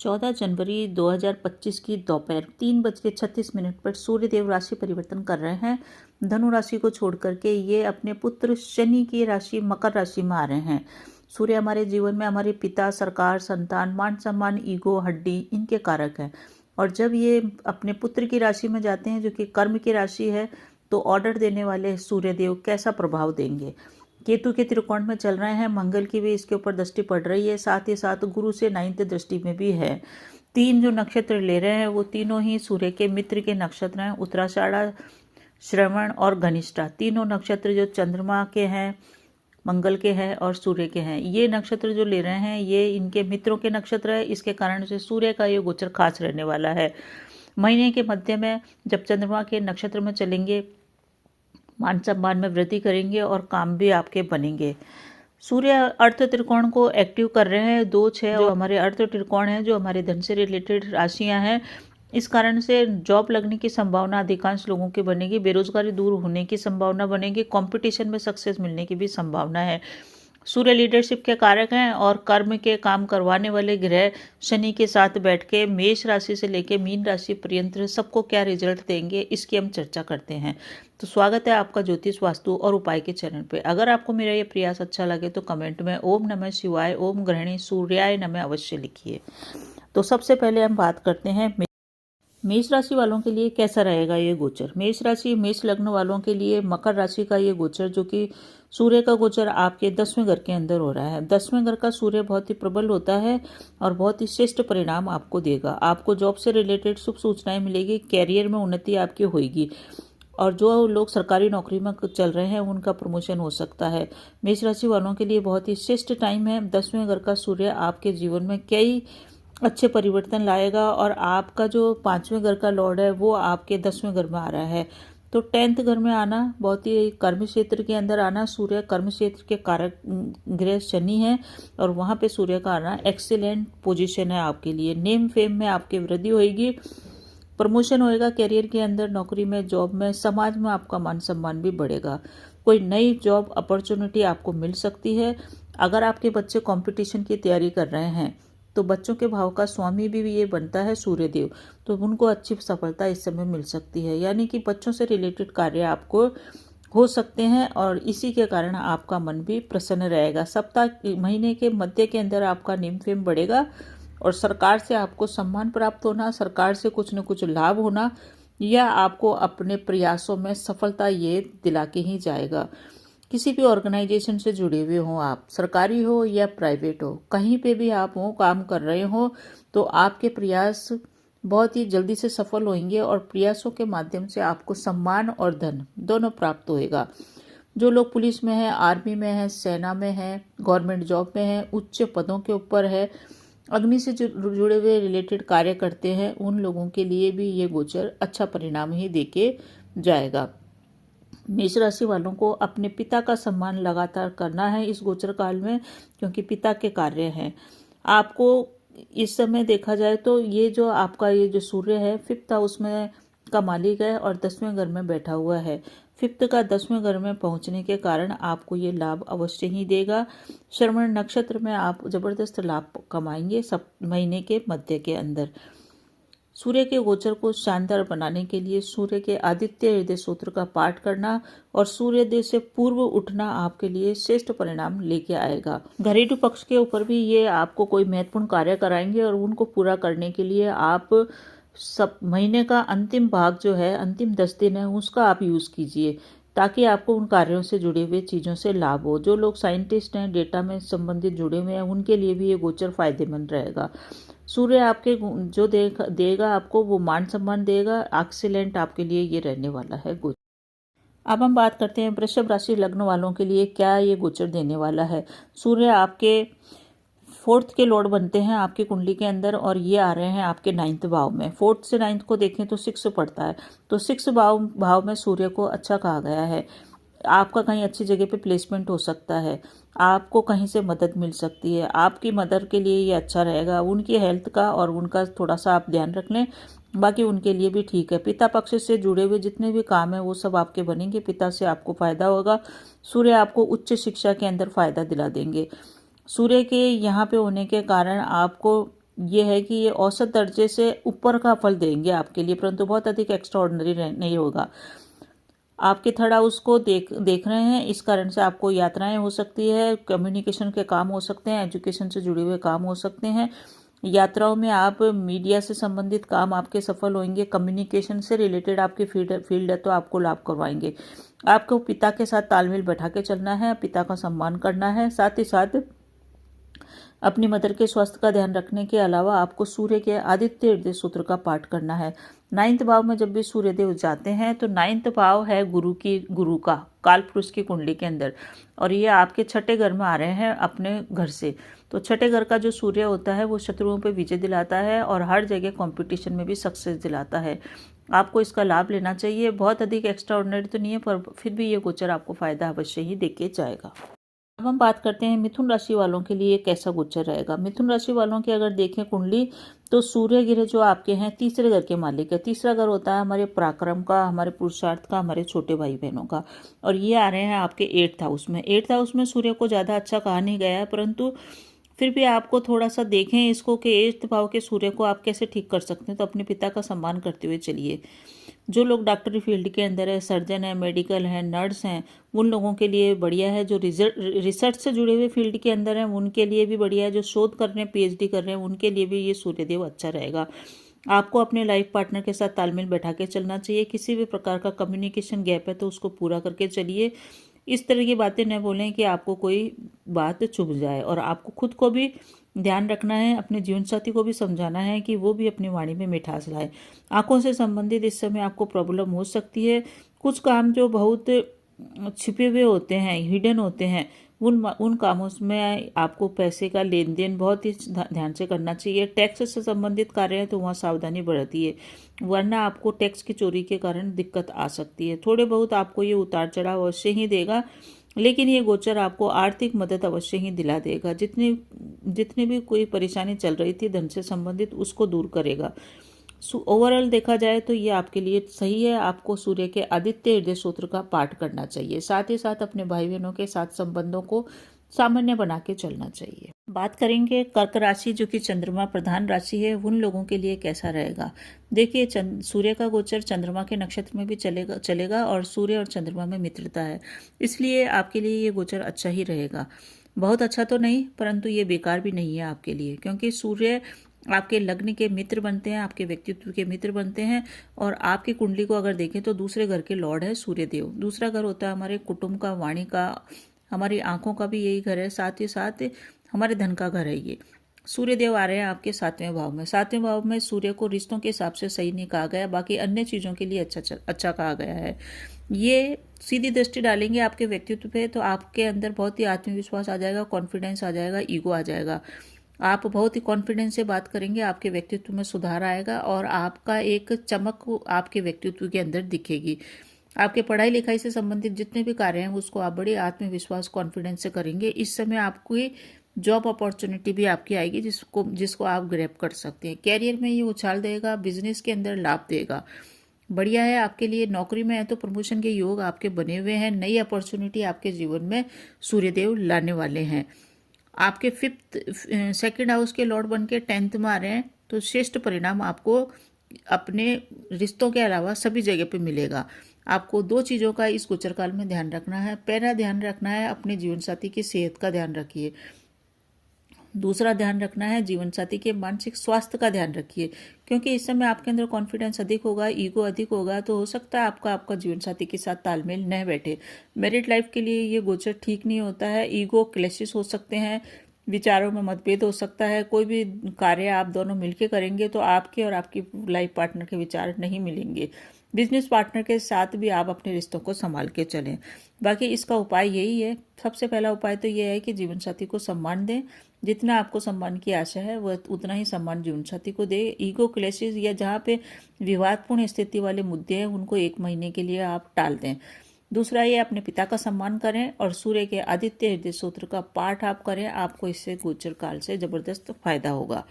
14 जनवरी 2025 की दोपहर 3:36 पर सूर्यदेव राशि परिवर्तन कर रहे हैं। धनु राशि को छोड़ करके ये अपने पुत्र शनि की राशि मकर राशि में आ रहे हैं। सूर्य हमारे जीवन में हमारे पिता, सरकार, संतान, मान सम्मान, ईगो, हड्डी इनके कारक हैं। और जब ये अपने पुत्र की राशि में जाते हैं जो कि कर्म की राशि है, तो ऑर्डर देने वाले सूर्यदेव कैसा प्रभाव देंगे। केतु के त्रिकोण में चल रहे हैं, मंगल की भी इसके ऊपर दृष्टि पड़ रही है, साथ ही साथ गुरु से 9th दृष्टि में भी है। 3 जो नक्षत्र ले रहे हैं वो तीनों ही सूर्य के मित्र के नक्षत्र हैं। उत्तराषाढ़ा, श्रवण और घनिष्ठा तीनों नक्षत्र जो चंद्रमा के हैं, मंगल के हैं और सूर्य के हैं। ये नक्षत्र जो ले रहे हैं ये इनके मित्रों के नक्षत्र है। इसके कारण से सूर्य का ये गोचर खास रहने वाला है। महीने के मध्य में जब चंद्रमा के नक्षत्र में चलेंगे, मान सम्मान में वृद्धि करेंगे और काम भी आपके बनेंगे। सूर्य अर्थ त्रिकोण को एक्टिव कर रहे हैं 2-6 जो हमारे अर्थ त्रिकोण हैं, जो हमारे धन से रिलेटेड राशियां हैं। इस कारण से जॉब लगने की संभावना अधिकांश लोगों की बनेगी, बेरोजगारी दूर होने की संभावना बनेगी, कंपटीशन में सक्सेस मिलने की भी संभावना है। सूर्य लीडरशिप के कारक हैं और कर्म के काम करवाने वाले ग्रह शनि के साथ बैठ के मेष राशि से लेकर मीन राशि पर्यंत सबको क्या रिजल्ट देंगे इसकी हम चर्चा करते हैं। तो स्वागत है आपका ज्योतिष, वास्तु और उपाय के चैनल पे। अगर आपको मेरा ये प्रयास अच्छा लगे तो कमेंट में ओम नमः शिवाय, ओम ग्रहणी सूर्याय नमः अवश्य लिखिए। तो सबसे पहले हम बात करते हैं मेष राशि वालों के लिए कैसा रहेगा ये गोचर। मेष राशि, मेष लग्न वालों के लिए मकर राशि का ये गोचर, जो कि सूर्य का गोचर आपके 10वें घर के अंदर हो रहा है। 10वें घर का सूर्य बहुत ही प्रबल होता है और बहुत ही श्रेष्ठ परिणाम आपको देगा। आपको जॉब से रिलेटेड शुभ सूचनाएं मिलेगी, कैरियर में उन्नति आपकी होगी और जो लोग सरकारी नौकरी में चल रहे हैं उनका प्रमोशन हो सकता है। मेष राशि वालों के लिए बहुत ही श्रेष्ठ टाइम है। 10वें घर का सूर्य आपके जीवन में कई अच्छे परिवर्तन लाएगा और आपका जो 5वें घर का लॉर्ड है वो आपके 10वें घर में आ रहा है। तो 10th घर में आना, बहुत ही कर्म क्षेत्र के अंदर आना, सूर्य कर्म क्षेत्र के कारक ग्रह शनि है और वहाँ पे सूर्य का आना एक्सीलेंट पोजीशन है आपके लिए। नेम फेम में आपकी वृद्धि होगी, प्रमोशन होएगा कैरियर के अंदर, नौकरी में, जॉब में, समाज में आपका मान सम्मान भी बढ़ेगा। कोई नई जॉब अपॉर्चुनिटी आपको मिल सकती है। अगर आपके बच्चे कंपटीशन की तैयारी कर रहे हैं तो बच्चों के भाव का स्वामी भी ये बनता है सूर्यदेव, तो उनको अच्छी सफलता इस समय मिल सकती है। यानी कि बच्चों से रिलेटेड कार्य आपको हो सकते हैं और इसी के कारण आपका मन भी प्रसन्न रहेगा। सप्ताह महीने के मध्य के अंदर आपका नेम फेम बढ़ेगा और सरकार से आपको सम्मान प्राप्त होना, सरकार से कुछ न कुछ लाभ होना या आपको अपने प्रयासों में सफलता ये दिला के ही जाएगा। किसी भी ऑर्गेनाइजेशन से जुड़े हुए हों आप, सरकारी हो या प्राइवेट हो, कहीं पे भी आप हो, काम कर रहे हो, तो आपके प्रयास बहुत ही जल्दी से सफल होंगे और प्रयासों के माध्यम से आपको सम्मान और धन दोनों प्राप्त होएगा। जो लोग पुलिस में हैं, आर्मी में हैं, सेना में हैं, गवर्नमेंट जॉब में हैं, उच्च पदों के ऊपर है, अग्नि से जुड़े हुए रिलेटेड कार्य करते हैं, उन लोगों के लिए भी ये गोचर अच्छा परिणाम ही देके जाएगा। मेष राशि वालों को अपने पिता का सम्मान लगातार करना है इस गोचर काल में, क्योंकि पिता के कार्य हैं। आपको इस समय देखा जाए तो ये जो आपका ये जो सूर्य है 5th हाउस में का मालिक है और 10वें घर में बैठा हुआ है। 5th का 10वें घर में पहुंचने के कारण आपको ये लाभ अवश्य ही देगा। श्रवण नक्षत्र में आप जबरदस्त लाभ कमाएंगे सब महीने के मध्य के अंदर। सूर्य के गोचर को शानदार बनाने के लिए सूर्य के आदित्य हृदय सूत्र का पाठ करना और सूर्योदय से पूर्व उठना आपके लिए श्रेष्ठ परिणाम लेके आएगा। घरेलू पक्ष के ऊपर भी ये आपको कोई महत्वपूर्ण कार्य कराएंगे और उनको पूरा करने के लिए आप सब महीने का अंतिम भाग जो है, अंतिम 10 दिन है, उसका आप यूज कीजिए ताकि आपको उन कार्यों से जुड़े हुए चीज़ों से लाभ हो। जो लोग साइंटिस्ट हैं, डेटा में संबंधित जुड़े हुए हैं, उनके लिए भी ये गोचर फायदेमंद रहेगा। सूर्य आपके जो देगा आपको वो मान सम्मान देगा, एक्सीलेंट आपके लिए ये रहने वाला है गोचर। अब हम बात करते हैं वृषभ राशि लग्न वालों के लिए क्या ये गोचर देने वाला है। सूर्य आपके 4th के लॉर्ड बनते हैं आपकी कुंडली के अंदर और ये आ रहे हैं आपके 9th भाव में। 4th से 9th को देखें तो 6 पड़ता है, तो 6 भाव में सूर्य को अच्छा कहा गया है। आपका कहीं अच्छी जगह पे प्लेसमेंट हो सकता है, आपको कहीं से मदद मिल सकती है, आपकी मदर के लिए ये अच्छा रहेगा। उनकी हेल्थ का और उनका थोड़ा सा आप ध्यान रख लें, बाकी उनके लिए भी ठीक है। पिता पक्ष से जुड़े हुए जितने भी काम है वो सब आपके बनेंगे, पिता से आपको फायदा होगा। सूर्य आपको उच्च शिक्षा के अंदर फायदा दिला देंगे। सूर्य के यहाँ पे होने के कारण आपको ये है कि ये औसत दर्जे से ऊपर का फल देंगे आपके लिए, परंतु बहुत अधिक एक्स्ट्रा ऑर्डिनरी नहीं होगा। आपके थर्ड हाउस को देख रहे हैं, इस कारण से आपको यात्राएं हो सकती है, कम्युनिकेशन के काम हो सकते हैं, एजुकेशन से जुड़े हुए काम हो सकते हैं। यात्राओं में आप मीडिया से संबंधित काम आपके सफल होंगे, कम्युनिकेशन से रिलेटेड आपकी फील्ड है तो आपको लाभ करवाएंगे। आपको पिता के साथ तालमेल बैठा के चलना है, पिता का सम्मान करना है, साथ ही साथ अपनी मदर के स्वास्थ्य का ध्यान रखने के अलावा आपको सूर्य के आदित्य हृदय सूत्र का पाठ करना है। 9th भाव में जब भी सूर्यदेव जाते हैं तो 9th भाव है गुरु का काल पुरुष की कुंडली के अंदर, और ये आपके छठे घर में आ रहे हैं अपने घर से। तो छठे घर का जो सूर्य होता है वो शत्रुओं पर विजय दिलाता है और हर जगह कंपटीशन में भी सक्सेस दिलाता है। आपको इसका लाभ लेना चाहिए। बहुत अधिक एक्स्ट्रा ऑर्डिनरी तो नहीं है, पर फिर भी ये गोचर आपको फायदा अवश्य ही देके जाएगा। अब हम बात करते हैं मिथुन राशि वालों के लिए कैसा गोचर रहेगा। मिथुन राशि वालों की अगर देखें कुंडली, तो सूर्य ग्रह जो आपके हैं तीसरे घर के मालिक है। तीसरा घर होता है हमारे पराक्रम का, हमारे पुरुषार्थ का, हमारे छोटे भाई बहनों का, और ये आ रहे हैं आपके 8th हाउस में। 8th हाउस में सूर्य को ज़्यादा अच्छा कहा नहीं गया है, परंतु फिर भी आपको थोड़ा सा देखें इसको कि 8th भाव के सूर्य को आप कैसे ठीक कर सकते हैं। तो अपने पिता का सम्मान करते हुए चलिए। जो लोग डॉक्टरी फील्ड के अंदर है, सर्जन है, मेडिकल है, नर्स हैं, उन लोगों के लिए बढ़िया है। जो रिसर्च से जुड़े हुए फील्ड के अंदर हैं उनके लिए भी बढ़िया है। जो शोध कर रहे हैं, पीएचडी कर रहे हैं, उनके लिए भी ये सूर्यदेव अच्छा रहेगा। आपको अपने लाइफ पार्टनर के साथ तालमेल बैठा के चलना चाहिए। किसी भी प्रकार का कम्युनिकेशन गैप है तो उसको पूरा करके चलिए। इस तरह की बातें न बोलें कि आपको कोई बात चुभ जाए, और आपको खुद को भी ध्यान रखना है, अपने जीवन साथी को भी समझाना है कि वो भी अपनी वाणी में मिठास लाए। आंखों से संबंधित इस समय आपको प्रॉब्लम हो सकती है। कुछ काम जो बहुत छिपे हुए होते हैं, हिडन होते हैं, उन कामों में आपको पैसे का लेन देन बहुत ही ध्यान से करना चाहिए। टैक्स से संबंधित कार्य है तो वहाँ सावधानी बरतिए, वरना आपको टैक्स की चोरी के कारण दिक्कत आ सकती है। थोड़े बहुत आपको ये उतार चढ़ाव अवश्य ही देगा, लेकिन ये गोचर आपको आर्थिक मदद अवश्य ही दिला देगा। जितनी भी कोई परेशानी चल रही थी धन से संबंधित, उसको दूर करेगा। ओवरऑल देखा जाए तो ये आपके लिए सही है। आपको सूर्य के आदित्य हृदय सूत्र का पाठ करना चाहिए। साथ ही साथ अपने भाई बहनों के साथ संबंधों को सामान्य बना के चलना चाहिए। बात करेंगे कर्क राशि, जो कि चंद्रमा प्रधान राशि है, उन लोगों के लिए कैसा रहेगा। देखिए, सूर्य का गोचर चंद्रमा के नक्षत्र में भी चलेगा और सूर्य और चंद्रमा में मित्रता है, इसलिए आपके लिए ये गोचर अच्छा ही रहेगा। बहुत अच्छा तो नहीं, परंतु ये बेकार भी नहीं है आपके लिए, क्योंकि सूर्य आपके लग्न के मित्र बनते हैं, आपके व्यक्तित्व के मित्र बनते हैं। और आपकी कुंडली को अगर देखें तो दूसरे घर के लॉर्ड है सूर्यदेव। दूसरा घर होता है हमारे कुटुंब का, वाणी का, हमारी आंखों का भी यही घर है, साथ ही साथ हमारे धन का घर है। ये सूर्यदेव आ रहे हैं आपके 7वें भाव में। 7वें भाव में सूर्य को रिश्तों के हिसाब से सही नहीं कहा गया, बाकी अन्य चीज़ों के लिए अच्छा कहा गया है। ये सीधी दृष्टि डालेंगे आपके व्यक्तित्व पे तो आपके अंदर बहुत ही आत्मविश्वास आ जाएगा, कॉन्फिडेंस आ जाएगा, ईगो आ जाएगा। आप बहुत ही कॉन्फिडेंस से बात करेंगे, आपके व्यक्तित्व में सुधार आएगा और आपका एक चमक आपके व्यक्तित्व के अंदर दिखेगी। आपके पढ़ाई लिखाई से संबंधित जितने भी कार्य हैं उसको आप बड़े आत्मविश्वास, कॉन्फिडेंस से करेंगे। इस समय आपको जॉब अपॉर्चुनिटी भी आपकी आएगी जिसको आप ग्रैब कर सकते हैं। कैरियर में ये उछाल देगा, बिजनेस के अंदर लाभ देगा, बढ़िया है आपके लिए। नौकरी में है तो प्रमोशन के योग आपके बने हुए हैं। नई अपॉर्चुनिटी आपके जीवन में सूर्यदेव लाने वाले हैं। आपके 2nd हाउस के लॉर्ड बन के 10th में आ रहे हैं, तो श्रेष्ठ परिणाम आपको अपने रिश्तों के अलावा सभी जगह पे मिलेगा। आपको 2 चीज़ों का इस गोचर काल में ध्यान रखना है। पहला ध्यान रखना है अपने जीवन साथी की सेहत का ध्यान रखिए। दूसरा ध्यान रखना है जीवन साथी के मानसिक स्वास्थ्य का ध्यान रखिए, क्योंकि इस समय आपके अंदर कॉन्फिडेंस अधिक होगा, ईगो अधिक होगा, तो हो सकता है आपका जीवन साथी के साथ तालमेल न बैठे। मैरिड लाइफ के लिए ये गोचर ठीक नहीं होता है। ईगो क्लैशेस हो सकते हैं, विचारों में मतभेद हो सकता है। कोई भी कार्य आप दोनों मिलकर करेंगे तो आपके और आपकी लाइफ पार्टनर के विचार नहीं मिलेंगे। बिजनेस पार्टनर के साथ भी आप अपने रिश्तों को संभाल के चलें। बाकी इसका उपाय यही है। सबसे पहला उपाय तो यह है कि जीवन साथी को सम्मान दें। जितना आपको सम्मान की आशा है वह उतना ही सम्मान जीवन साथी को दे। ईगो क्लैशेस या जहाँ पे विवादपूर्ण स्थिति वाले मुद्दे हैं उनको 1 महीने के लिए आप टाल दें। दूसरा, ये अपने पिता का सम्मान करें और सूर्य के आदित्य हृदय सूत्र का पाठ आप करें। आपको इससे गोचर काल से जबरदस्त फायदा होगा।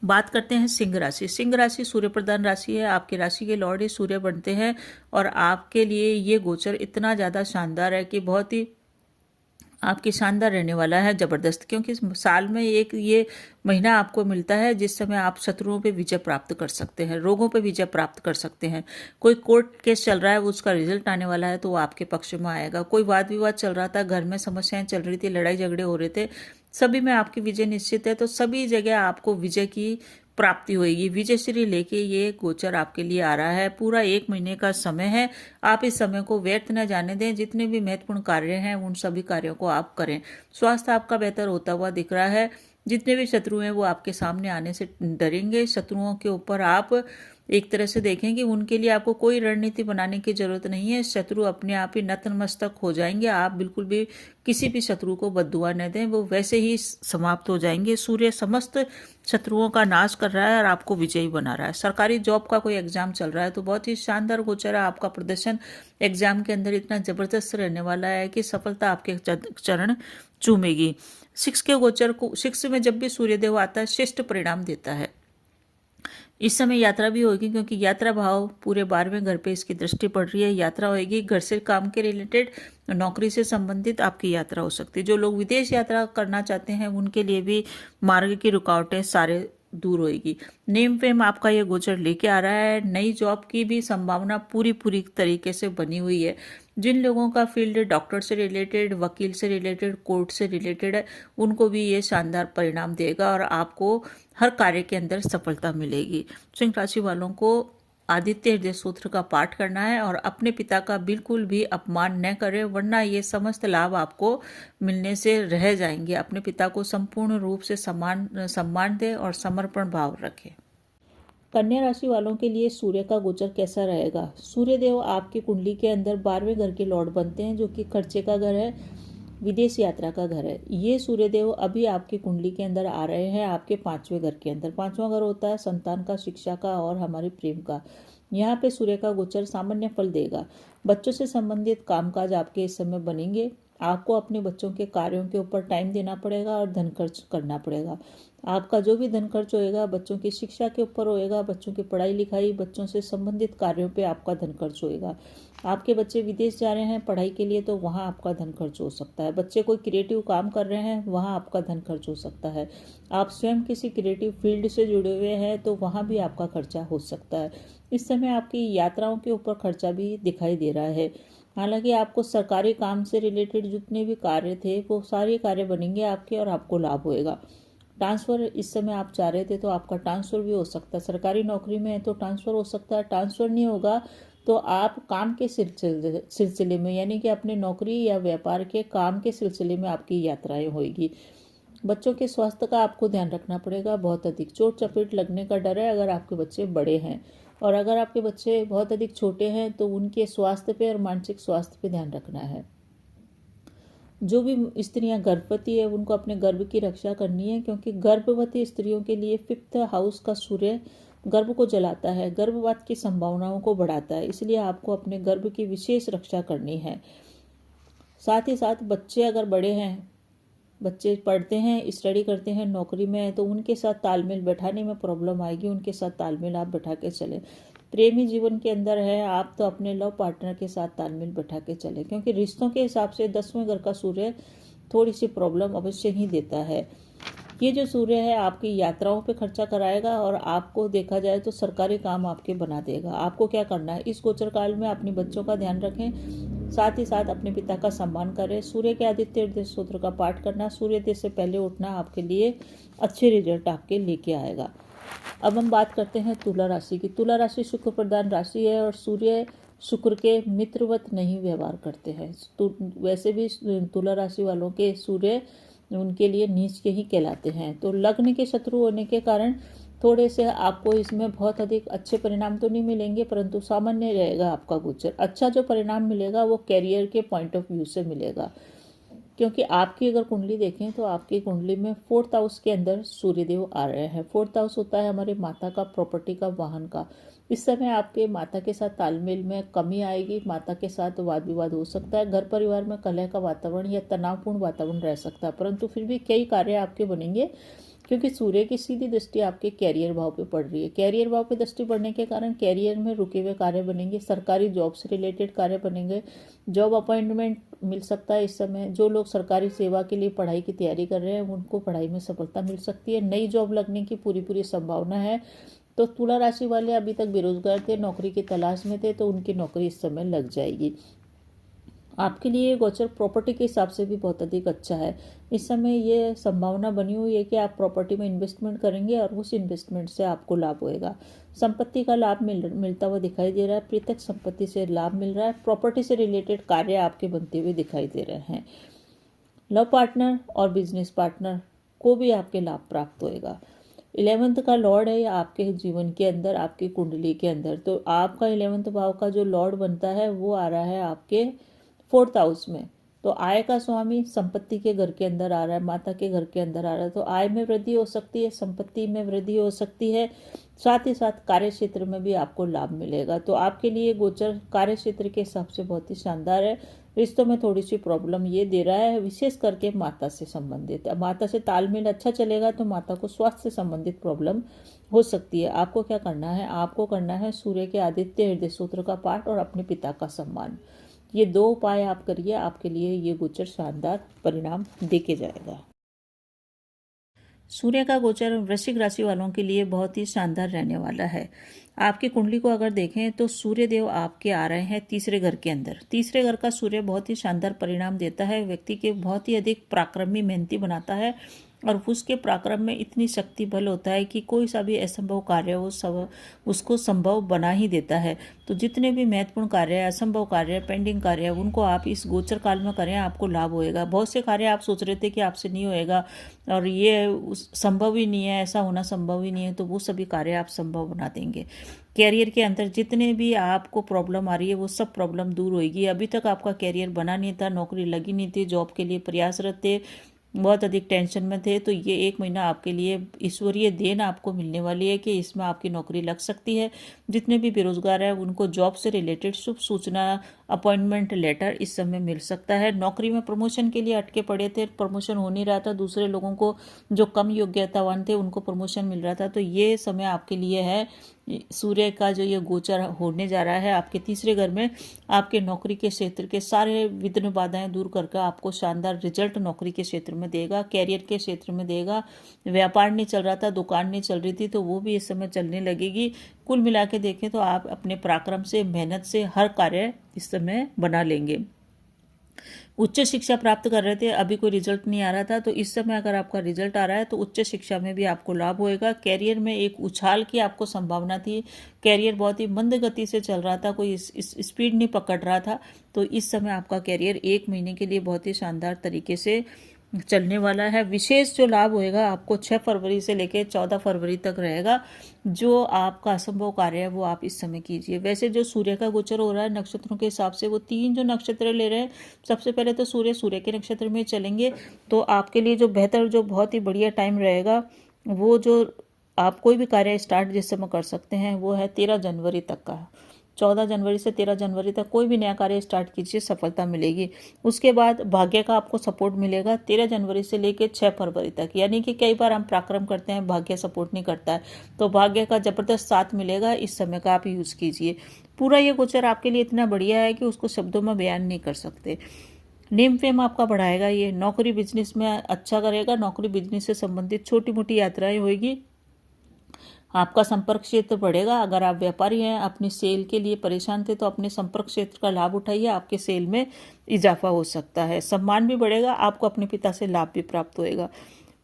बात करते हैं सिंह राशि। सिंह राशि सूर्य प्रधान राशि है। आपकी राशि के लॉर्ड ही सूर्य बनते हैं और आपके लिए ये गोचर इतना ज़्यादा शानदार है कि बहुत ही आपकी शानदार रहने वाला है, जबरदस्त, क्योंकि साल में एक ये महीना आपको मिलता है जिस समय आप शत्रुओं पे विजय प्राप्त कर सकते हैं, रोगों पे विजय प्राप्त कर सकते हैं। कोई कोर्ट केस चल रहा है, वो उसका रिजल्ट आने वाला है तो वो आपके पक्ष में आएगा। कोई वाद विवाद चल रहा था, घर में समस्याएं चल रही थी, लड़ाई झगड़े हो रहे थे, सभी में आपकी विजय निश्चित है। तो सभी जगह आपको विजय की प्राप्ति होगी। विजयश्री लेके ये गोचर आपके लिए आ रहा है। पूरा 1 महीने का समय है, आप इस समय को व्यर्थ न जाने दें। जितने भी महत्वपूर्ण कार्य हैं उन सभी कार्यों को आप करें। स्वास्थ्य आपका बेहतर होता हुआ दिख रहा है। जितने भी शत्रु हैं वो आपके सामने आने से डरेंगे। शत्रुओं के ऊपर आप एक तरह से देखें कि उनके लिए आपको कोई रणनीति बनाने की जरूरत नहीं है। शत्रु अपने आप ही नतमस्तक हो जाएंगे। आप बिल्कुल भी किसी भी शत्रु को बद्दुआ न दें, वो वैसे ही समाप्त हो जाएंगे। सूर्य समस्त शत्रुओं का नाश कर रहा है और आपको विजयी बना रहा है। सरकारी जॉब का कोई एग्जाम चल रहा है तो बहुत ही शानदार गोचर है। आपका प्रदर्शन एग्जाम के अंदर इतना जबरदस्त रहने वाला है कि सफलता आपके चरण चूमेगी। 6 के गोचर को 6 में जब भी सूर्यदेव आता है श्रेष्ठ परिणाम देता है। इस समय यात्रा भी होगी क्योंकि यात्रा भाव पूरे 12वें घर पे इसकी दृष्टि पड़ रही है। यात्रा होगी, घर से काम के रिलेटेड, नौकरी से संबंधित आपकी यात्रा हो सकती है। जो लोग विदेश यात्रा करना चाहते हैं उनके लिए भी मार्ग की रुकावटें सारे दूर होगी। नेम फेम आपका ये गोचर लेके आ रहा है। नई जॉब की भी संभावना पूरी तरीके से बनी हुई है। जिन लोगों का फील्ड डॉक्टर से रिलेटेड, वकील से रिलेटेड, कोर्ट से रिलेटेड है, उनको भी ये शानदार परिणाम देगा और आपको हर कार्य के अंदर सफलता मिलेगी। सिंह राशि वालों को आदित्य हृदय सूत्र का पाठ करना है और अपने पिता का बिल्कुल भी अपमान न करें, वरना ये समस्त लाभ आपको मिलने से रह जाएंगे। अपने पिता को संपूर्ण रूप से सम्मान दें और समर्पण भाव रखें। कन्या राशि वालों के लिए सूर्य का गोचर कैसा रहेगा? सूर्य देव आपकी कुंडली के अंदर 12वें घर के लॉर्ड बनते हैं, जो कि खर्चे का घर है, विदेश यात्रा का घर है। ये सूर्यदेव अभी आपकी कुंडली के अंदर आ रहे हैं आपके 5वें घर के अंदर। 5वां घर होता है संतान का, शिक्षा का और हमारे प्रेम का। यहाँ पे सूर्य का गोचर सामान्य फल देगा। बच्चों से संबंधित कामकाज आपके इस समय बनेंगे। आपको अपने बच्चों के कार्यों के ऊपर टाइम देना पड़ेगा और धन खर्च करना पड़ेगा। आपका जो भी धन खर्च होएगा बच्चों की शिक्षा के ऊपर होएगा, बच्चों की पढ़ाई लिखाई, बच्चों से संबंधित कार्यों पे आपका धन खर्च होएगा। आपके बच्चे विदेश जा रहे हैं पढ़ाई के लिए तो वहाँ आपका धन खर्च हो सकता है। बच्चे कोई क्रिएटिव काम कर रहे हैं वहाँ आपका धन खर्च हो सकता है। आप स्वयं किसी क्रिएटिव फील्ड से जुड़े हुए हैं तो वहाँ भी आपका खर्चा हो सकता है। इस समय आपकी यात्राओं के ऊपर खर्चा भी दिखाई दे रहा है। हालांकि आपको सरकारी काम से रिलेटेड जितने भी कार्य थे वो सारे कार्य बनेंगे आपके और आपको लाभ होएगा। ट्रांसफ़र इस समय आप चाह रहे थे तो आपका ट्रांसफ़र भी हो सकता है। सरकारी नौकरी में है तो ट्रांसफ़र हो सकता है। ट्रांसफ़र नहीं होगा तो आप काम के सिलसिले में, यानी कि अपने नौकरी या व्यापार के काम के सिलसिले में आपकी यात्राएं होगी। बच्चों के स्वास्थ्य का आपको ध्यान रखना पड़ेगा। बहुत अधिक चोट चपेट लगने का डर है अगर आपके बच्चे बड़े हैं, और अगर आपके बच्चे बहुत अधिक छोटे हैं तो उनके स्वास्थ्य पे और मानसिक स्वास्थ्य पे ध्यान रखना है। जो भी स्त्रियां गर्भवती है उनको अपने गर्भ की रक्षा करनी है, क्योंकि गर्भवती स्त्रियों के लिए 5th हाउस का सूर्य गर्भ को जलाता है, गर्भपात की संभावनाओं को बढ़ाता है। इसलिए आपको अपने गर्भ की विशेष रक्षा करनी है। साथ ही साथ बच्चे अगर बड़े हैं, बच्चे पढ़ते हैं, स्टडी करते हैं, नौकरी में है तो उनके साथ तालमेल बैठाने में प्रॉब्लम आएगी। उनके साथ तालमेल आप बैठा के चलें। प्रेमी जीवन के अंदर है आप तो अपने लव पार्टनर के साथ तालमेल बैठा के चलें, क्योंकि रिश्तों के हिसाब से 10वें घर का सूर्य थोड़ी सी प्रॉब्लम अवश्य ही देता है। ये जो सूर्य है आपकी यात्राओं पे खर्चा कराएगा और आपको देखा जाए तो सरकारी काम आपके बना देगा। आपको क्या करना है, इस गोचर काल में अपने बच्चों का ध्यान रखें, साथ ही साथ अपने पिता का सम्मान करें। सूर्य के आदित्य हृदय सूत्र का पाठ करना, सूर्योदय से पहले उठना आपके लिए अच्छे रिजल्ट आपके लेके आएगा। अब हम बात करते हैं तुला राशि की। तुला राशि शुक्र प्रधान राशि है और सूर्य शुक्र के मित्रवत नहीं व्यवहार करते हैं। तो वैसे भी तुला राशि वालों के सूर्य उनके लिए नीच के ही कहलाते हैं। तो लग्न के शत्रु होने के कारण थोड़े से आपको इसमें बहुत अधिक अच्छे परिणाम तो नहीं मिलेंगे, परंतु सामान्य रहेगा आपका गोचर। अच्छा जो परिणाम मिलेगा वो कैरियर के पॉइंट ऑफ व्यू से मिलेगा, क्योंकि आपकी अगर कुंडली देखें तो आपकी कुंडली में 4th हाउस के अंदर सूर्यदेव आ रहे हैं। 4th हाउस होता है हमारे माता का, प्रॉपर्टी का, वाहन का। इस समय आपके माता के साथ तालमेल में कमी आएगी, माता के साथ वाद विवाद हो सकता है, घर परिवार में कलह का वातावरण या तनावपूर्ण वातावरण रह सकता है, परंतु फिर भी कई कार्य आपके बनेंगे क्योंकि सूर्य की सीधी दृष्टि आपके कैरियर भाव पे पड़ रही है। कैरियर भाव पे दृष्टि पड़ने के कारण कैरियर में रुके हुए कार्य बनेंगे, सरकारी जॉब से रिलेटेड कार्य बनेंगे, जॉब अपॉइंटमेंट मिल सकता है इस समय। जो लोग सरकारी सेवा के लिए पढ़ाई की तैयारी कर रहे हैं उनको पढ़ाई में सफलता मिल सकती है। नई जॉब लगने की पूरी संभावना है। तो तुला राशि वाले अभी तक बेरोजगार थे, नौकरी की तलाश में थे, तो उनकी नौकरी इस समय लग जाएगी। आपके लिए गोचर प्रॉपर्टी के हिसाब से भी बहुत अधिक अच्छा है। इस समय ये संभावना बनी हुई है कि आप प्रॉपर्टी में इन्वेस्टमेंट करेंगे और उस इन्वेस्टमेंट से आपको लाभ होएगा। संपत्ति का लाभ मिलता हुआ दिखाई दे रहा है। प्रत्यक्ष संपत्ति से लाभ मिल रहा है। प्रॉपर्टी से रिलेटेड कार्य आपके बनते हुए दिखाई दे रहे हैं। लव पार्टनर और बिजनेस पार्टनर को भी आपके लाभ प्राप्त होएगा। 11th का लॉर्ड है आपके जीवन के अंदर, आपकी कुंडली के अंदर। तो आपका 11th भाव का जो लॉर्ड बनता है वो आ रहा है आपके 4th हाउस में। तो आय का स्वामी संपत्ति के घर के अंदर आ रहा है, माता के घर के अंदर आ रहा है। तो आय में वृद्धि हो सकती है, संपत्ति में वृद्धि हो सकती है, साथ ही साथ कार्य क्षेत्र में भी आपको लाभ मिलेगा। तो आपके लिए गोचर कार्य क्षेत्र के हिसाब से बहुत ही शानदार है। रिश्तों में थोड़ी सी प्रॉब्लम ये दे रहा है, विशेष करके माता से संबंधित। माता से तालमेल अच्छा चलेगा तो माता को स्वास्थ्य से संबंधित प्रॉब्लम हो सकती है। आपको क्या करना है? आपको करना है सूर्य के आदित्य हृदय सूत्र का पाठ और अपने पिता का सम्मान। ये 2 उपाय आप करिए, आपके लिए ये गोचर शानदार परिणाम देके जाएगा। सूर्य का गोचर वृश्चिक राशि वालों के लिए बहुत ही शानदार रहने वाला है। आपकी कुंडली को अगर देखें तो सूर्य देव आपके आ रहे हैं तीसरे घर के अंदर। तीसरे घर का सूर्य बहुत ही शानदार परिणाम देता है, व्यक्ति के बहुत ही अधिक पराक्रमी, मेहनती बनाता है और उसके पराक्रम में इतनी शक्ति बल होता है कि कोई सा भी असंभव कार्य हो सब उसको संभव बना ही देता है। तो जितने भी महत्वपूर्ण कार्य है, असंभव कार्य है, पेंडिंग कार्य है, उनको आप इस गोचर काल में करें, आपको लाभ होएगा। बहुत से कार्य आप सोच रहे थे कि आपसे नहीं होएगा और ये संभव ही नहीं है, ऐसा होना संभव ही नहीं है, तो वो सभी कार्य आप संभव बना देंगे। कैरियर के अंदर जितने भी आपको प्रॉब्लम आ रही है वो सब प्रॉब्लम दूर होगी। अभी तक आपका कैरियर बना नहीं था, नौकरी लगी नहीं थी, जॉब के लिए प्रयासरत थे, बहुत अधिक टेंशन में थे, तो ये 1 महीना आपके लिए ईश्वरीय देन आपको मिलने वाली है कि इसमें आपकी नौकरी लग सकती है। जितने भी बेरोजगार हैं उनको जॉब से रिलेटेड शुभ सूचना, अपॉइंटमेंट लेटर इस समय मिल सकता है। नौकरी में प्रमोशन के लिए अटके पड़े थे, प्रमोशन हो नहीं रहा था, दूसरे लोगों को जो कम योग्यतावान थे उनको प्रमोशन मिल रहा था, तो ये समय आपके लिए है। सूर्य का जो ये गोचर होने जा रहा है आपके तीसरे घर में, आपके नौकरी के क्षेत्र के सारे विघ्न बाधाएं दूर करके आपको शानदार रिजल्ट नौकरी के क्षेत्र में देगा, कैरियर के क्षेत्र में देगा। व्यापार नहीं चल रहा था, दुकान नहीं चल रही थी, तो वो भी इस समय चलने लगेगी। कुल मिला के देखें तो आप अपने पराक्रम से, मेहनत से हर कार्य इस समय बना लेंगे। उच्च शिक्षा प्राप्त कर रहे थे, अभी कोई रिजल्ट नहीं आ रहा था, तो इस समय अगर आपका रिजल्ट आ रहा है तो उच्च शिक्षा में भी आपको लाभ होएगा। कैरियर में एक उछाल की आपको संभावना थी, कैरियर बहुत ही मंद गति से चल रहा था, कोई स्पीड नहीं पकड़ रहा था, तो इस समय आपका कैरियर 1 महीने के लिए बहुत ही शानदार तरीके से चलने वाला है। विशेष जो लाभ होएगा आपको 6 फरवरी से लेकर 14 फरवरी तक रहेगा। जो आपका असंभव कार्य है वो आप इस समय कीजिए। वैसे जो सूर्य का गोचर हो रहा है नक्षत्रों के हिसाब से, वो 3 जो नक्षत्र ले रहे हैं, सबसे पहले तो सूर्य के नक्षत्र में चलेंगे, तो आपके लिए जो बेहतर, जो बहुत ही बढ़िया टाइम रहेगा, वो जो आप कोई भी कार्य स्टार्ट जिस समय कर सकते हैं वो है 13 जनवरी तक का। 14 जनवरी से 13 जनवरी तक कोई भी नया कार्य स्टार्ट कीजिए, सफलता मिलेगी। उसके बाद भाग्य का आपको सपोर्ट मिलेगा 13 जनवरी से लेकर 6 फरवरी तक। यानी कि कई बार हम पराक्रम करते हैं, भाग्य सपोर्ट नहीं करता है, तो भाग्य का जबरदस्त साथ मिलेगा, इस समय का आप यूज़ कीजिए। पूरा ये गोचर आपके लिए इतना बढ़िया है कि उसको शब्दों में बयान नहीं कर सकते। नेम फेम आपका बढ़ाएगा, ये नौकरी बिजनेस में अच्छा करेगा। नौकरी बिजनेस से संबंधित छोटी मोटी यात्राएं होगी, आपका संपर्क क्षेत्र बढ़ेगा। अगर आप व्यापारी हैं, अपनी सेल के लिए परेशान थे, तो अपने संपर्क क्षेत्र का लाभ उठाइए, आपके सेल में इजाफा हो सकता है। सम्मान भी बढ़ेगा, आपको अपने पिता से लाभ भी प्राप्त होएगा।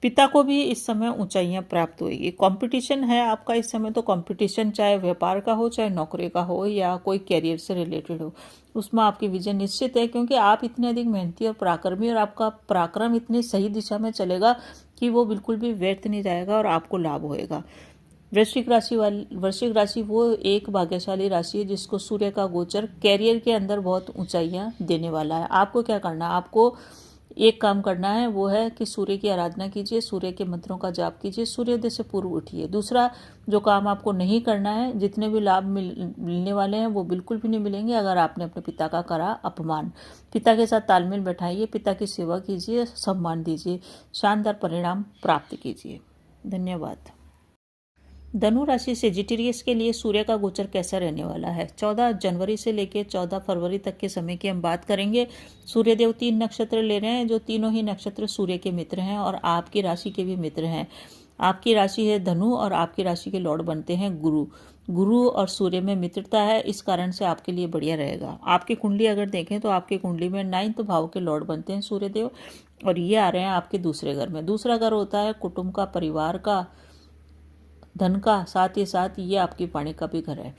पिता को भी इस समय ऊंचाइयां प्राप्त होगी। कंपटीशन है आपका इस समय, तो कंपटीशन चाहे व्यापार का हो, चाहे नौकरी का हो, या कोई कैरियर से रिलेटेड हो, उसमें आपकी विजय निश्चित है, क्योंकि आप इतने अधिक मेहनती और पराक्रमी, और आपका पराक्रम इतनी सही दिशा में चलेगा कि वो बिल्कुल भी व्यर्थ नहीं जाएगा और आपको लाभ होएगा। वृश्चिक राशि वो एक भाग्यशाली राशि है जिसको सूर्य का गोचर कैरियर के अंदर बहुत ऊंचाइयां देने वाला है। आपको क्या करना है? आपको एक काम करना है, वो है कि सूर्य की आराधना कीजिए, सूर्य के मंत्रों का जाप कीजिए, सूर्योदय से पूर्व उठिए। दूसरा जो काम आपको नहीं करना है, जितने भी लाभ मिलने वाले हैं वो बिल्कुल भी नहीं मिलेंगे अगर आपने अपने पिता का करा अपमान। पिता के साथ तालमेल बैठाइए, पिता की सेवा कीजिए, सम्मान दीजिए, शानदार परिणाम प्राप्त कीजिए। धन्यवाद। धनु राशि सेजिटेरियस के लिए सूर्य का गोचर कैसा रहने वाला है। 14 जनवरी से लेकर 14 फरवरी तक के समय की हम बात करेंगे। सूर्यदेव 3 नक्षत्र ले रहे हैं, जो तीनों ही नक्षत्र सूर्य के मित्र हैं और आपकी राशि के भी मित्र हैं। आपकी राशि है धनु और आपकी राशि के लॉर्ड बनते हैं गुरु। गुरु और सूर्य में मित्रता है, इस कारण से आपके लिए बढ़िया रहेगा। आपकी कुंडली अगर देखें तो आपकी कुंडली में 9th भाव के लॉर्ड बनते हैं सूर्यदेव, और ये आ रहे हैं आपके दूसरे घर में। दूसरा घर होता है कुटुंब का, परिवार का, धन का, साथ ही साथ ये आपकी वाणी का भी घर है।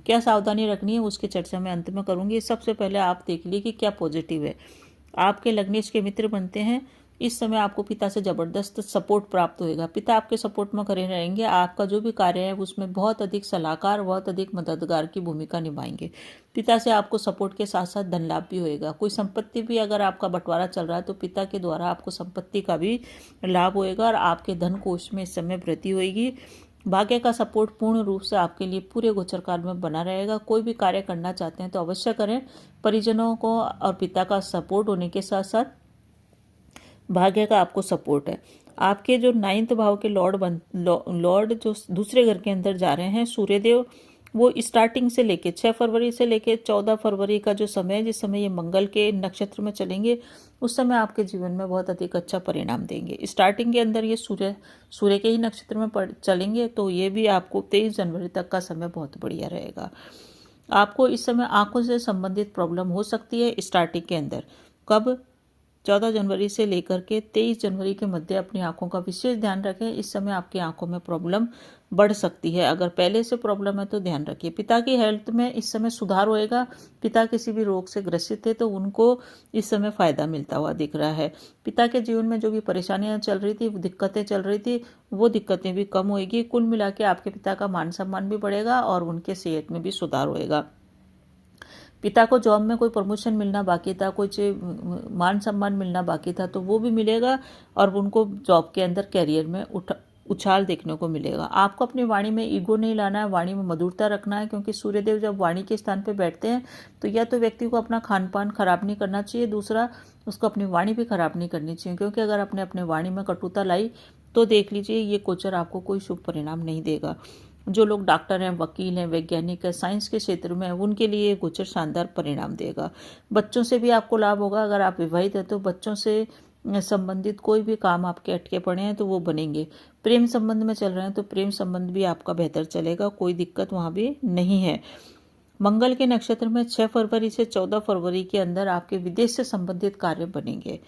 क्या सावधानी रखनी है उसकी चर्चा मैं अंत में करूंगी। सबसे पहले आप देख लीजिए कि क्या पॉजिटिव है। आपके लग्नेश के मित्र बनते हैं। इस समय आपको पिता से जबरदस्त सपोर्ट प्राप्त होएगा। पिता आपके सपोर्ट में खड़े रहेंगे। आपका जो भी कार्य है उसमें बहुत अधिक सलाहकार, बहुत अधिक मददगार की भूमिका निभाएंगे। पिता से आपको सपोर्ट के साथ साथ धन लाभ भी होएगा। कोई संपत्ति भी अगर आपका बंटवारा चल रहा है तो पिता के द्वारा आपको संपत्ति का भी लाभ होएगा और आपके धन कोष में इस समय वृद्धि होएगी। भाग्य का सपोर्ट पूर्ण रूप से आपके लिए पूरे गोचर काल में बना रहेगा। कोई भी कार्य करना चाहते हैं तो अवश्य करें। परिजनों को और पिता का सपोर्ट होने के साथ साथ भाग्य का आपको सपोर्ट है। आपके जो 9th भाव के लॉर्ड जो दूसरे घर के अंदर जा रहे हैं सूर्यदेव, वो स्टार्टिंग से लेके 6 फरवरी से लेके 14 फरवरी का जो समय है, जिस समय ये मंगल के नक्षत्र में चलेंगे, उस समय आपके जीवन में बहुत अधिक अच्छा परिणाम देंगे। स्टार्टिंग के अंदर ये सूर्य के ही नक्षत्र में चलेंगे, तो ये भी आपको 23 जनवरी तक का समय बहुत बढ़िया रहेगा। आपको इस समय आंखों से संबंधित प्रॉब्लम हो सकती है स्टार्टिंग के अंदर। कब? 14 जनवरी से लेकर के 23 जनवरी के मध्य अपनी आंखों का विशेष ध्यान रखें। इस समय आपकी आंखों में प्रॉब्लम बढ़ सकती है। अगर पहले से प्रॉब्लम है तो ध्यान रखिए। पिता की हेल्थ में इस समय सुधार होएगा। पिता किसी भी रोग से ग्रसित थे तो उनको इस समय फायदा मिलता हुआ दिख रहा है। पिता के जीवन में जो भी परेशानियां चल रही थी, दिक्कतें चल रही थी, वो दिक्कतें भी कम होएगी। कुल मिला के आपके पिता का मान सम्मान भी बढ़ेगा और उनके सेहत में भी सुधार होएगा। पिता को जॉब में कोई प्रमोशन मिलना बाकी था, कुछ मान सम्मान मिलना बाकी था, तो वो भी मिलेगा और उनको जॉब के अंदर कैरियर में उछाल देखने को मिलेगा। आपको अपनी वाणी में ईगो नहीं लाना है, वाणी में मधुरता रखना है, क्योंकि सूर्यदेव जब वाणी के स्थान पर बैठते हैं तो या तो व्यक्ति को अपना खान पान खराब नहीं करना चाहिए, दूसरा उसको अपनी वाणी भी खराब नहीं करनी चाहिए, क्योंकि अगर आपने अपने वाणी में कटुता लाई तो देख लीजिए ये गोचर आपको कोई शुभ परिणाम नहीं देगा। जो लोग डॉक्टर हैं, वकील हैं, वैज्ञानिक हैं, साइंस के क्षेत्र में हैं, उनके लिए ये गोचर शानदार परिणाम देगा। बच्चों से भी आपको लाभ होगा। अगर आप विवाहित हैं तो बच्चों से संबंधित कोई भी काम आपके अटके पड़े हैं तो वो बनेंगे। प्रेम संबंध में चल रहे हैं तो प्रेम संबंध भी आपका बेहतर चलेगा, कोई दिक्कत वहाँ भी नहीं है। मंगल के नक्षत्र में 6 फरवरी से 14 फरवरी के अंदर आपके विदेश से संबंधित कार्य बनेंगे।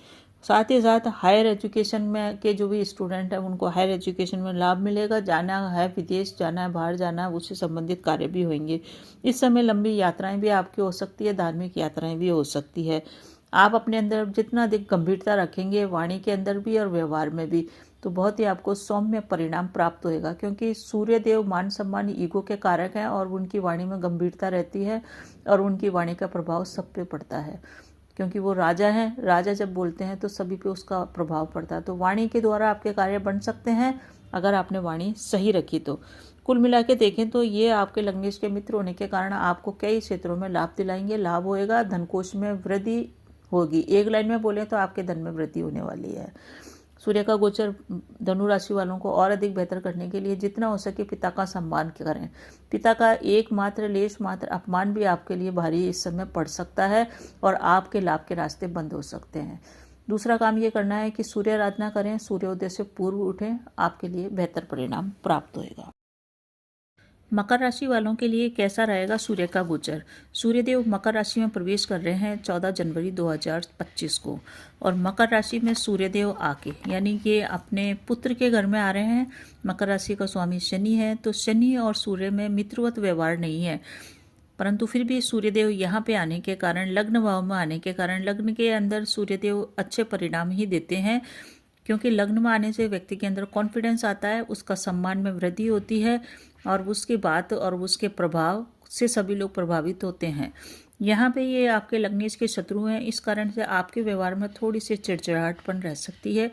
साथ ही साथ हायर एजुकेशन में के जो भी स्टूडेंट हैं उनको हायर एजुकेशन में लाभ मिलेगा। जाना है विदेश, जाना है बाहर जाना है, उससे संबंधित कार्य भी होंगे। इस समय लंबी यात्राएं भी आपकी हो सकती है, धार्मिक यात्राएं भी हो सकती है। आप अपने अंदर जितना अधिक गंभीरता रखेंगे वाणी के अंदर भी और व्यवहार में भी, तो बहुत ही आपको सौम्य परिणाम प्राप्त होएगा, क्योंकि सूर्यदेव मान सम्मान ईगो के कारक हैं और उनकी वाणी में गंभीरता रहती है और उनकी वाणी का प्रभाव सब पे पड़ता है, क्योंकि वो राजा हैं। राजा जब बोलते हैं तो सभी पे उसका प्रभाव पड़ता है। तो वाणी के द्वारा आपके कार्य बन सकते हैं अगर आपने वाणी सही रखी तो। कुल मिला के देखें तो ये आपके लग्नेश के मित्र होने के कारण आपको कई क्षेत्रों में लाभ दिलाएंगे, लाभ होएगा, धनकोष में वृद्धि होगी। एक लाइन में बोले तो आपके धन में वृद्धि होने वाली है। सूर्य का गोचर धनु राशि वालों को और अधिक बेहतर करने के लिए जितना हो सके पिता का सम्मान करें। पिता का एकमात्र लेश मात्र अपमान भी आपके लिए भारी इस समय पड़ सकता है और आपके लाभ के रास्ते बंद हो सकते हैं। दूसरा काम ये करना है कि सूर्य आराधना करें, सूर्योदय से पूर्व उठें, आपके लिए बेहतर परिणाम प्राप्त होएगा। मकर राशि वालों के लिए कैसा रहेगा सूर्य का गोचर। सूर्यदेव मकर राशि में प्रवेश कर रहे हैं 14 जनवरी 2025 को, और मकर राशि में सूर्यदेव आके यानी कि अपने पुत्र के घर में आ रहे हैं। मकर राशि का स्वामी शनि है, तो शनि और सूर्य में मित्रवत व्यवहार नहीं है, परंतु फिर भी सूर्यदेव यहाँ पे आने के कारण, लग्न भाव में आने के कारण, लग्न के अंदर सूर्यदेव अच्छे परिणाम ही देते हैं, क्योंकि लग्न में आने से व्यक्ति के अंदर कॉन्फिडेंस आता है, उसका सम्मान में वृद्धि होती है और उसकी बात और उसके प्रभाव से सभी लोग प्रभावित होते हैं। यहाँ पे ये आपके लग्नेश के शत्रु हैं, इस कारण से आपके व्यवहार में थोड़ी सी चिड़चिड़ाहटपन रह सकती है।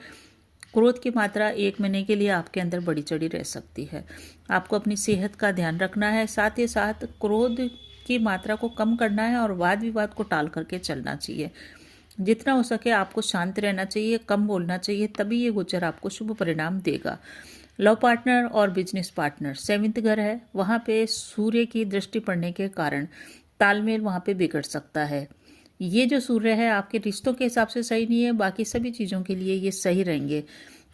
क्रोध की मात्रा 1 महीने के लिए आपके अंदर बढ़ी चढ़ी रह सकती है। आपको अपनी सेहत का ध्यान रखना है, साथ ही साथ क्रोध की मात्रा को कम करना है और वाद विवाद को टाल करके चलना चाहिए। जितना हो सके आपको शांत रहना चाहिए, कम बोलना चाहिए, तभी ये गोचर आपको शुभ परिणाम देगा। लव पार्टनर और बिजनेस पार्टनर 7th घर है, वहाँ पे सूर्य की दृष्टि पड़ने के कारण तालमेल वहाँ पे बिगड़ सकता है। ये जो सूर्य है आपके रिश्तों के हिसाब से सही नहीं है, बाकी सभी चीज़ों के लिए ये सही रहेंगे।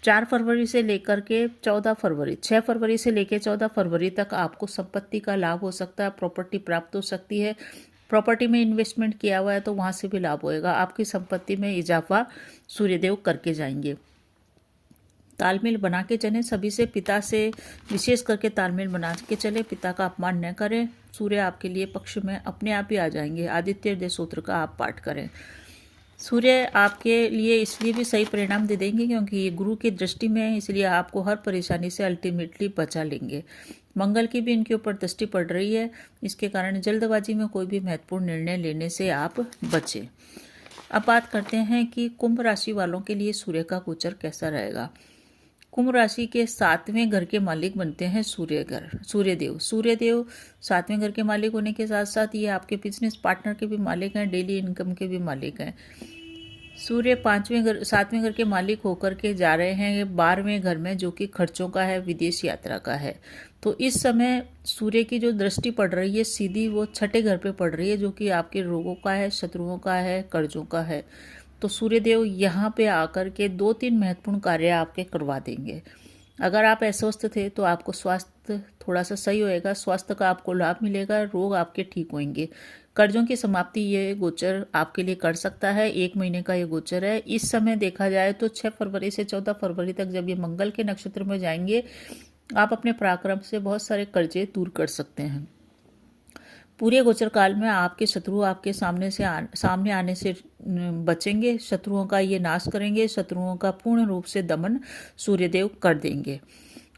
4 फरवरी से लेकर के 14 फरवरी 6 फरवरी से लेकर 14 फरवरी तक आपको संपत्ति का लाभ हो सकता है, प्रॉपर्टी प्राप्त हो सकती है। प्रॉपर्टी में इन्वेस्टमेंट किया हुआ है तो वहाँ से भी लाभ होएगा, आपकी संपत्ति में इजाफा सूर्यदेव करके जाएंगे। तालमेल बना के चलें, सभी से, पिता से विशेष करके तालमेल बना के चले, पिता का अपमान न करें। सूर्य आपके लिए पक्ष में अपने आप ही आ जाएंगे। आदित्य हृदय सूत्र का आप पाठ करें। सूर्य आपके लिए इसलिए भी सही परिणाम दे देंगे क्योंकि ये गुरु की दृष्टि में है, इसलिए आपको हर परेशानी से अल्टीमेटली बचा लेंगे। मंगल की भी इनके ऊपर दृष्टि पड़ रही है, इसके कारण जल्दबाजी में कोई भी महत्वपूर्ण निर्णय लेने से आप बचें। अब बात करते हैं कि कुंभ राशि वालों के लिए सूर्य का गोचर कैसा रहेगा। कुंभ राशि के 7वें घर के मालिक बनते हैं सूर्यदेव। सूर्यदेव 7वें घर के मालिक होने के साथ साथ ये आपके बिजनेस पार्टनर के भी मालिक हैं, डेली इनकम के भी मालिक हैं। सूर्य 7वें घर के मालिक होकर के जा रहे हैं ये 12वें घर में, जो कि खर्चों का है, विदेश यात्रा का है। तो इस समय सूर्य की जो दृष्टि पड़ रही है सीधी वो 6ठे घर पे पड़ रही है, जो कि आपके रोगों का है, शत्रुओं का है, कर्जों का है। तो सूर्यदेव यहाँ पे आकर के 2-3 महत्वपूर्ण कार्य आपके करवा देंगे। अगर आप अस्वस्थ थे तो आपको स्वास्थ्य थोड़ा सा सही होएगा, स्वास्थ्य का आपको लाभ मिलेगा, रोग आपके ठीक होंगे। कर्जों की समाप्ति ये गोचर आपके लिए कर सकता है, 1 महीने का ये गोचर है। इस समय देखा जाए तो 6 फरवरी से 14 फरवरी तक जब ये मंगल के नक्षत्र में जाएंगे, आप अपने पराक्रम से बहुत सारे कर्जे दूर कर सकते हैं। पूरे गोचर काल में आपके शत्रु आपके सामने आने से बचेंगे, शत्रुओं का ये नाश करेंगे, शत्रुओं का पूर्ण रूप से दमन सूर्यदेव कर देंगे।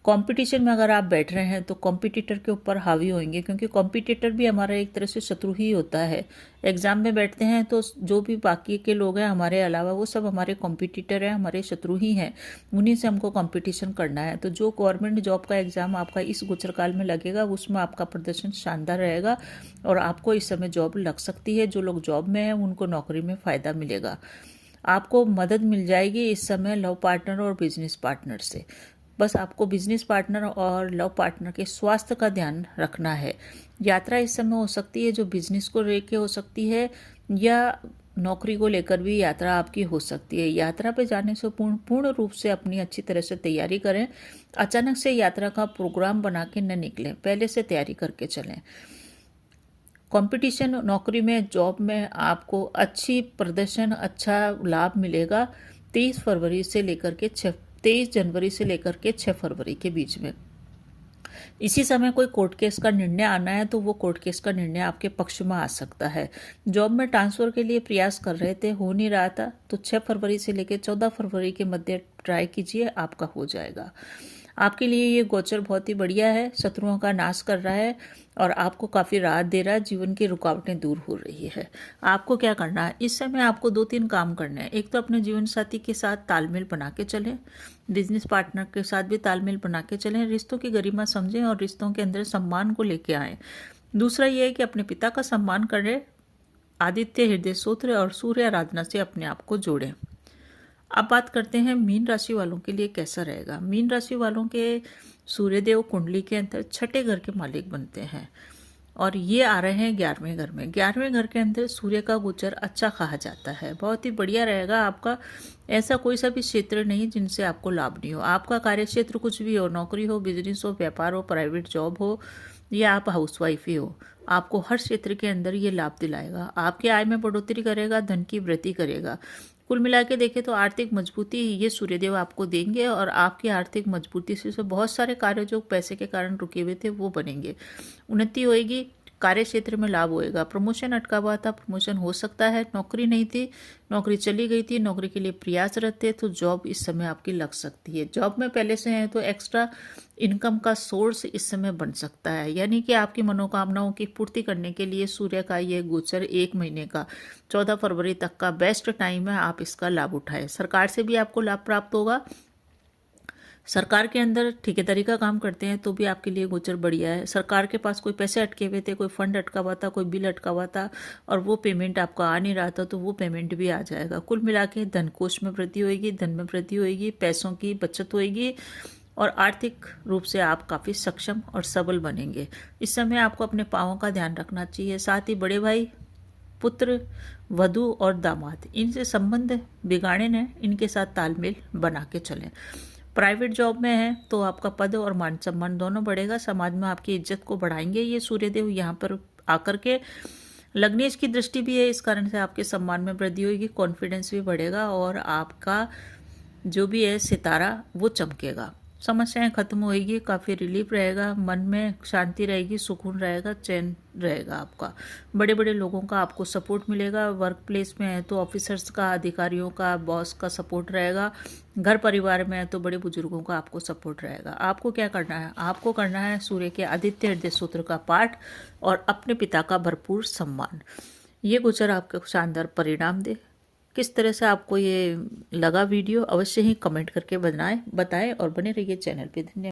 कंपटीशन में अगर आप बैठ रहे हैं तो कॉम्पिटिटर के ऊपर हावी होंगे, क्योंकि कॉम्पिटिटर भी हमारा एक तरह से शत्रु ही होता है। एग्जाम में बैठते हैं तो जो भी बाकी के लोग हैं हमारे अलावा वो सब हमारे कॉम्पिटिटर हैं, हमारे शत्रु ही हैं, उन्हीं से हमको कंपटीशन करना है। तो जो गवर्नमेंट जॉब का एग्जाम आपका इस गोचर काल में लगेगा उसमें आपका प्रदर्शन शानदार रहेगा और आपको इस समय जॉब लग सकती है। जो लोग जॉब में हैं उनको नौकरी में फ़ायदा मिलेगा। आपको मदद मिल जाएगी इस समय लव पार्टनर और बिजनेस पार्टनर से। बस आपको बिजनेस पार्टनर और लव पार्टनर के स्वास्थ्य का ध्यान रखना है। यात्रा इस समय हो सकती है जो बिजनेस को लेकर हो सकती है या नौकरी को लेकर भी यात्रा आपकी हो सकती है। यात्रा पे जाने से पूर्ण रूप से अपनी अच्छी तरह से तैयारी करें। अचानक से यात्रा का प्रोग्राम बना के न निकलें, पहले से तैयारी करके चलें। कंपटीशन नौकरी में, जॉब में आपको अच्छी प्रदर्शन, अच्छा लाभ मिलेगा 23 जनवरी से लेकर के 6 फरवरी के बीच में। इसी समय कोई कोर्ट केस का निर्णय आना है तो वो कोर्ट केस का निर्णय आपके पक्ष में आ सकता है। जॉब में ट्रांसफर के लिए प्रयास कर रहे थे, हो नहीं रहा था, तो 6 फरवरी से लेकर 14 फरवरी के मध्य ट्राई कीजिए, आपका हो जाएगा। आपके लिए ये गोचर बहुत ही बढ़िया है, शत्रुओं का नाश कर रहा है और आपको काफ़ी राहत दे रहा है, जीवन की रुकावटें दूर हो रही है। आपको क्या करना है इस समय, आपको 2-3 काम करने हैं। एक तो अपने जीवन साथी के साथ तालमेल बना के चलें, बिजनेस पार्टनर के साथ भी तालमेल बना के चलें, रिश्तों की गरिमा समझें और रिश्तों के अंदर सम्मान को लेके आएँ। दूसरा ये है कि अपने पिता का सम्मान करें, आदित्य हृदय सूत्र और सूर्य आराधना से अपने आप को जोड़ें। अब बात करते हैं मीन राशि वालों के लिए कैसा रहेगा। मीन राशि वालों के सूर्यदेव कुंडली के अंदर 6ठे घर के मालिक बनते हैं और ये आ रहे हैं 11वें घर में। 11वें घर के अंदर सूर्य का गोचर अच्छा कहा जाता है, बहुत ही बढ़िया रहेगा आपका। ऐसा कोई सा भी क्षेत्र नहीं जिनसे आपको लाभ नहीं हो। आपका कार्य क्षेत्र कुछ भी हो, नौकरी हो, बिजनेस हो, व्यापार हो, प्राइवेट जॉब हो या आप हाउसवाइफ ही हो, आपको हर क्षेत्र के अंदर ये लाभ दिलाएगा। आपके आय में बढ़ोतरी करेगा, धन की वृद्धि करेगा। कुल मिला के देखें तो आर्थिक मजबूती ये सूर्यदेव आपको देंगे और आपकी आर्थिक मजबूती से बहुत सारे कार्य जो पैसे के कारण रुके हुए थे वो बनेंगे, उन्नति होएगी, कार्य क्षेत्र में लाभ होएगा। प्रमोशन अटका हुआ था, प्रमोशन हो सकता है। नौकरी नहीं थी, नौकरी चली गई थी, नौकरी के लिए प्रयासरत थे तो जॉब इस समय आपकी लग सकती है। जॉब में पहले से है तो एक्स्ट्रा इनकम का सोर्स इस समय बन सकता है, यानी कि आपकी मनोकामनाओं की पूर्ति करने के लिए सूर्य का ये गोचर 1 महीने का 14 फरवरी तक का बेस्ट टाइम है, आप इसका लाभ उठाएं। सरकार से भी आपको लाभ प्राप्त होगा। सरकार के अंदर ठेकेदारी का काम करते हैं तो भी आपके लिए गोचर बढ़िया है। सरकार के पास कोई पैसे अटके हुए थे, कोई फंड अटका हुआ था, कोई बिल अटका हुआ था और वो पेमेंट आपका आ नहीं रहा था तो वो पेमेंट भी आ जाएगा। कुल मिला के धन कोष में वृद्धि होगी, धन में वृद्धि होगी, पैसों की बचत होगी, और आर्थिक रूप से आप काफ़ी सक्षम और सबल बनेंगे। इस समय आपको अपने पाँवों का ध्यान रखना चाहिए। साथ ही बड़े भाई, पुत्र, वधू और दामाद, इनसे संबंध बिगाड़े न, इनके साथ तालमेल बना के चलें। प्राइवेट जॉब में है तो आपका पद और मान सम्मान दोनों बढ़ेगा। समाज में आपकी इज्जत को बढ़ाएंगे ये सूर्यदेव यहाँ पर आकर के। लग्नेश की दृष्टि भी है, इस कारण से आपके सम्मान में वृद्धि होगी, कॉन्फिडेंस भी बढ़ेगा और आपका जो भी है सितारा वो चमकेगा। समस्याएं खत्म होएगी, काफ़ी रिलीफ रहेगा, मन में शांति रहेगी, सुकून रहेगा, चैन रहेगा आपका। बड़े बड़े लोगों का आपको सपोर्ट मिलेगा। वर्क प्लेस में है तो ऑफिसर्स का, अधिकारियों का, बॉस का सपोर्ट रहेगा। घर परिवार में है तो बड़े बुजुर्गों का आपको सपोर्ट रहेगा। आपको क्या करना है? आपको करना है सूर्य के आदित्य हृदय सूत्र का पाठ और अपने पिता का भरपूर सम्मान। ये गोचर आपको शानदार परिणाम दे। किस तरह से आपको ये लगा वीडियो, अवश्य ही कमेंट करके बताएं और बने रहिए चैनल पे। धन्यवाद।